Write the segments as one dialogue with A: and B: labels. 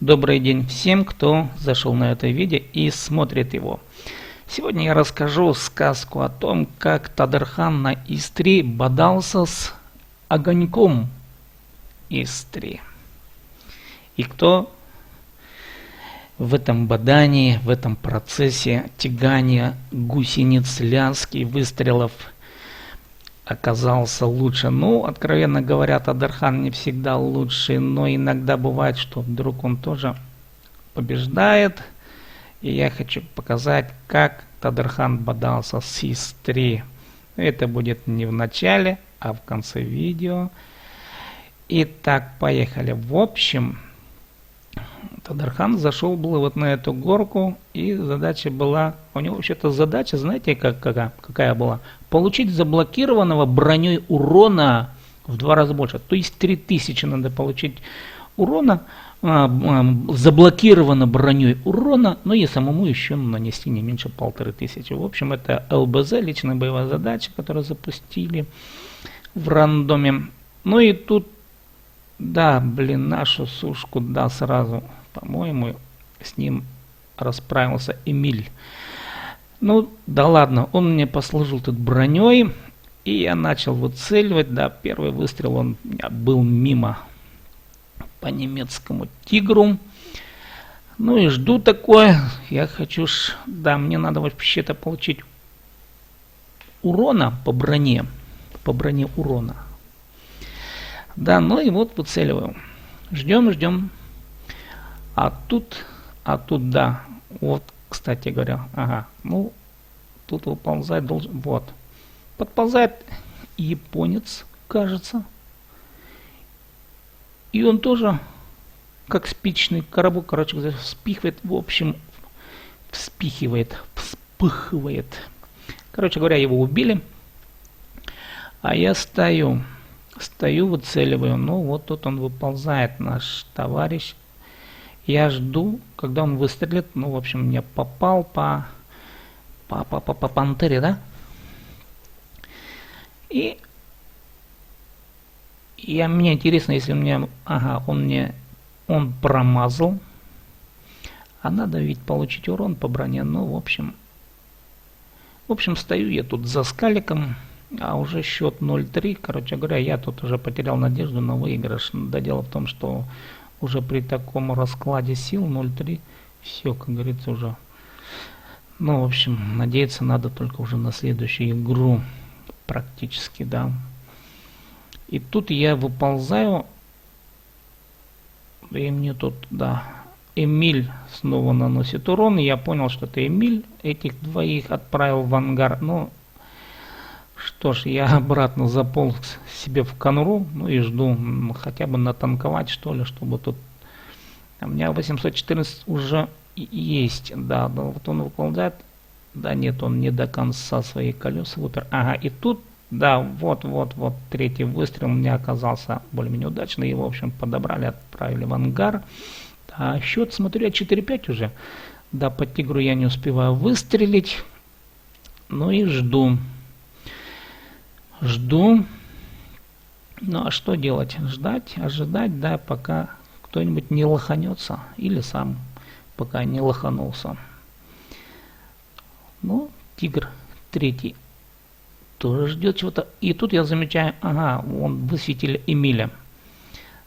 A: Добрый день всем, кто зашел на это видео и смотрит его. Сегодня я расскажу сказку о том, как Тадырхан на Истре бодался с огоньком Истры. И кто в этом бодании, в этом процессе тягания гусениц Лянский выстрелов оказался лучше. Ну, откровенно говоря, Тадырхан не всегда лучший, но иногда бывает, что вдруг он тоже побеждает. И я хочу показать, как Тадырхан бодался с Истрой. Это будет не в начале, а в конце видео. Итак, поехали. В общем, Тадырхан зашел было вот на эту горку, и задача была, у него вообще-то задача, знаете, какая была? Получить заблокированного броней урона в 2 раза больше. То есть 3000 надо получить урона, заблокировано броней урона, но и самому еще нанести не меньше 1500. В общем, это ЛБЗ, личная боевая задача, которую запустили в рандоме. Ну и тут, да, блин, нашу сушку, да, сразу, по-моему, с ним расправился Эмиль. Ну, да ладно, он мне послужил тут броней, и я начал выцеливать, да, первый выстрел он был мимо по немецкому тигру. Ну и жду такое, я хочу, да, мне надо вообще-то получить урона по броне урона. Да, ну и вот выцеливаю. Ждем. А тут, да, вот, кстати говоря, ага, ну, тут выползать должен, вот. Подползает японец, кажется. И он тоже, как спичный коробок, короче говоря, вспихивает, в общем, вспыхивает. Короче говоря, его убили. А я стою, выцеливаю. Ну, вот тут он выползает, наш товарищ. Я жду, когда он выстрелит. Ну, в общем, мне попал по пантере, да? И мне интересно, если мне, ага, он промазал. А надо ведь получить урон по броне. Ну, в общем, стою я тут за скаликом. А уже счет 0-3, короче говоря, я тут уже потерял надежду на выигрыш. Да дело в том, что уже при таком раскладе сил 0-3, все, как говорится, уже. Ну, в общем, надеяться надо только уже на следующую игру, практически, да. И тут я выползаю, и мне тут, да, Эмиль снова наносит урон. Я понял, что это Эмиль, этих двоих отправил в ангар. Ну, что ж, я обратно заполз себе в конуру, ну и жду, хотя бы натанковать, что ли, чтобы тут... У меня 814 уже есть, да, вот он выползает, да нет, он не до конца свои колеса выпер. Ага, и тут, да, вот, третий выстрел у меня оказался более-менее удачный, его, в общем, подобрали, отправили в ангар. А счет, смотрю, я 4-5 уже, да, по тигру я не успеваю выстрелить, ну и жду. Ну а что делать? Ждать, ожидать, да, пока кто-нибудь не лоханется. Или сам пока не лоханулся. Ну, тигр третий тоже ждет чего-то. И тут я замечаю, ага, вон высветили Эмиля.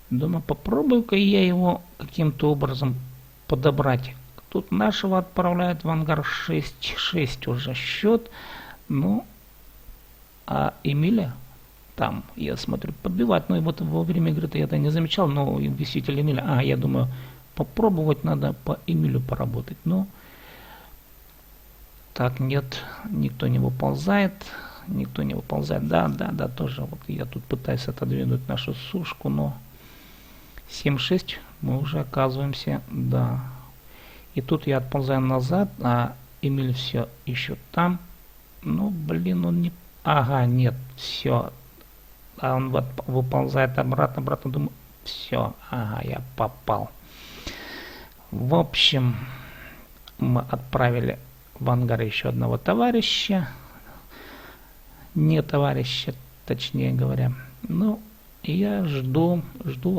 A: Думаю, попробую-ка я его каким-то образом подобрать. Тут нашего отправляют в ангар 6-6 уже счет. Ну, а Эмиля там, я смотрю, подбивать. Ну и вот во время игры-то я это не замечал, но виситель Эмиля. А, я думаю, попробовать надо по Эмилю поработать. Но так, нет, никто не выползает. Да, тоже. Вот я тут пытаюсь отодвинуть нашу сушку, но 7-6 мы уже оказываемся, да. И тут я отползаю назад, а Эмиль все еще там. Ну, блин, он не... Ага, нет, все. А он вот выползает обратно, думаю, все, ага, я попал. В общем, мы отправили в ангар еще одного товарища. Не товарища, точнее говоря. Ну, я жду,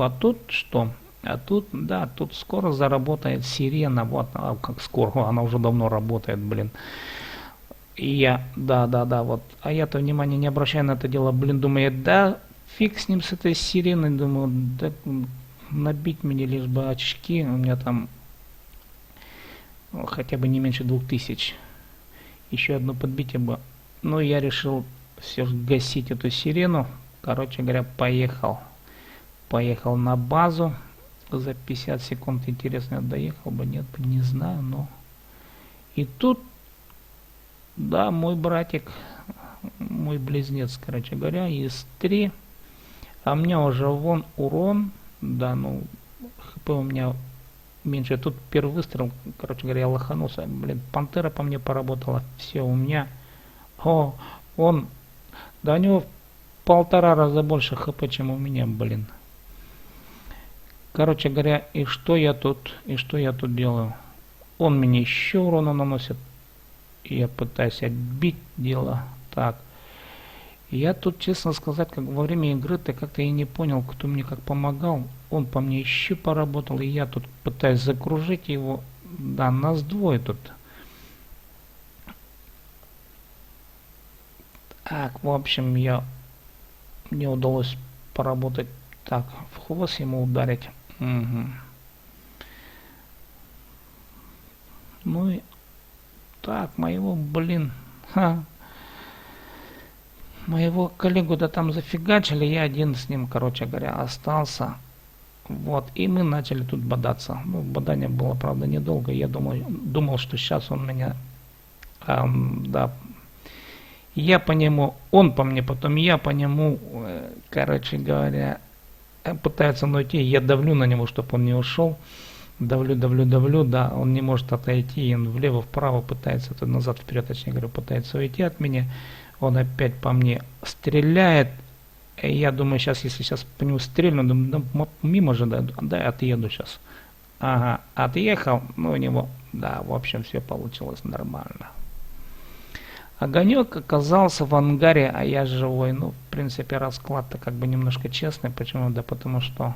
A: а тут что? А тут, да, тут скоро заработает сирена. Вот, как скоро, она уже давно работает, блин. И я, да, вот. А я-то внимания не обращаю на это дело, блин, думаю, да, фиг с ним, с этой сиреной, думаю, да, набить мне лишь бы очки, у меня там хотя бы не меньше 2000. Еще одно подбитие бы. Но я решил все же гасить эту сирену. Короче говоря, поехал. Поехал на базу. За 50 секунд, интересно, я доехал бы, нет, не знаю, но... И тут, да, мой братик, мой близнец, короче говоря, из 3. А у меня уже вон урон, да, ну, хп у меня меньше. Тут первый выстрел, короче говоря, я лоханулся. Блин, пантера по мне поработала. Все, у меня... О, он... Да у него в 1,5 раза больше хп, чем у меня, блин. Короче говоря, и что я тут делаю? Он мне еще урона наносит. И я пытаюсь отбить дело. Так. Я тут, честно сказать, как во время игры-то как-то и не понял, кто мне как помогал. Он по мне еще поработал, и я тут пытаюсь закружить его. Да, нас двое тут. Так, в общем, мне удалось поработать так, в хвост ему ударить. Угу. Ну и так, моего, блин, моего коллегу-то там зафигачили, я один с ним, короче говоря, остался. Вот, и мы начали тут бодаться. Ну, бодание было, правда, недолго. Я думал, что сейчас он меня, да, я по нему, он по мне, потом я по нему, короче говоря, пытается найти, я давлю на него, чтобы он не ушел. Давлю, да, он не может отойти, и он влево-вправо пытается, это назад, вперед, точнее говоря, пытается уйти от меня. Он опять по мне стреляет. И я думаю, если сейчас по нему стрельну, думаю, да, мимо же, да, отъеду сейчас. Ага, отъехал, ну у него, да, в общем, все получилось нормально. Огонек оказался в ангаре, а я живой. Ну, в принципе, расклад-то как бы немножко честный. Почему? Да потому что,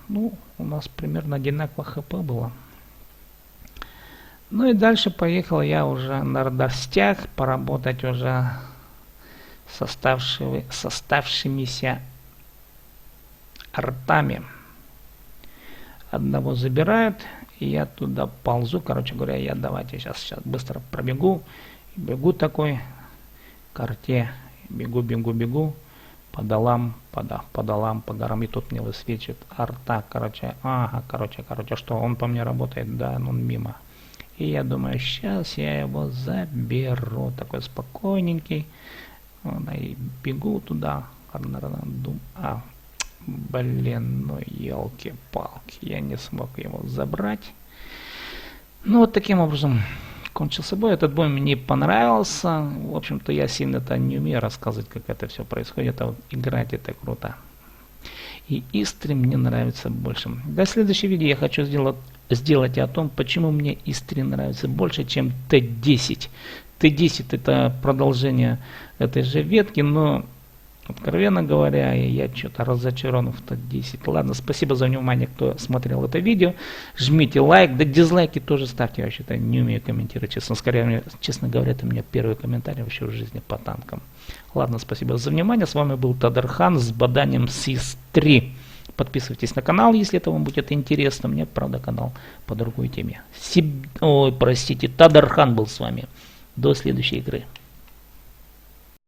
A: ну, у нас примерно одинаково хп было. Ну и дальше поехал я уже на радостях поработать уже с оставшимися ртами. Одного забирают, и я туда ползу. Короче говоря, я давайте сейчас быстро пробегу. Бегу такой к арте. Бегу. По горам, и тут мне высвечивает арта, короче, что он по мне работает, да, он мимо. И я думаю, сейчас я его заберу, такой спокойненький, и бегу туда, блин, ну елки-палки, я не смог его забрать. Ну вот таким образом кончился бой. Этот бой мне понравился. В общем-то, я сильно-то не умею рассказывать, как это все происходит, а вот играть это круто. И Истри мне нравится больше. До следующего видео я хочу сделать о том, почему мне Истри нравится больше, чем Т10. Т10 это продолжение этой же ветки, но, откровенно говоря, я что-то разочарован в Т10. Ладно, спасибо за внимание, кто смотрел это видео. Жмите лайк, да дизлайки тоже ставьте. Я вообще-то не умею комментировать, честно говоря, это у меня первый комментарий вообще в жизни по танкам. Ладно, спасибо за внимание. С вами был Тадархан с боданием СИС-3. Подписывайтесь на канал, если это вам будет интересно. Мне, правда, канал по другой теме. Тадархан был с вами. До следующей игры.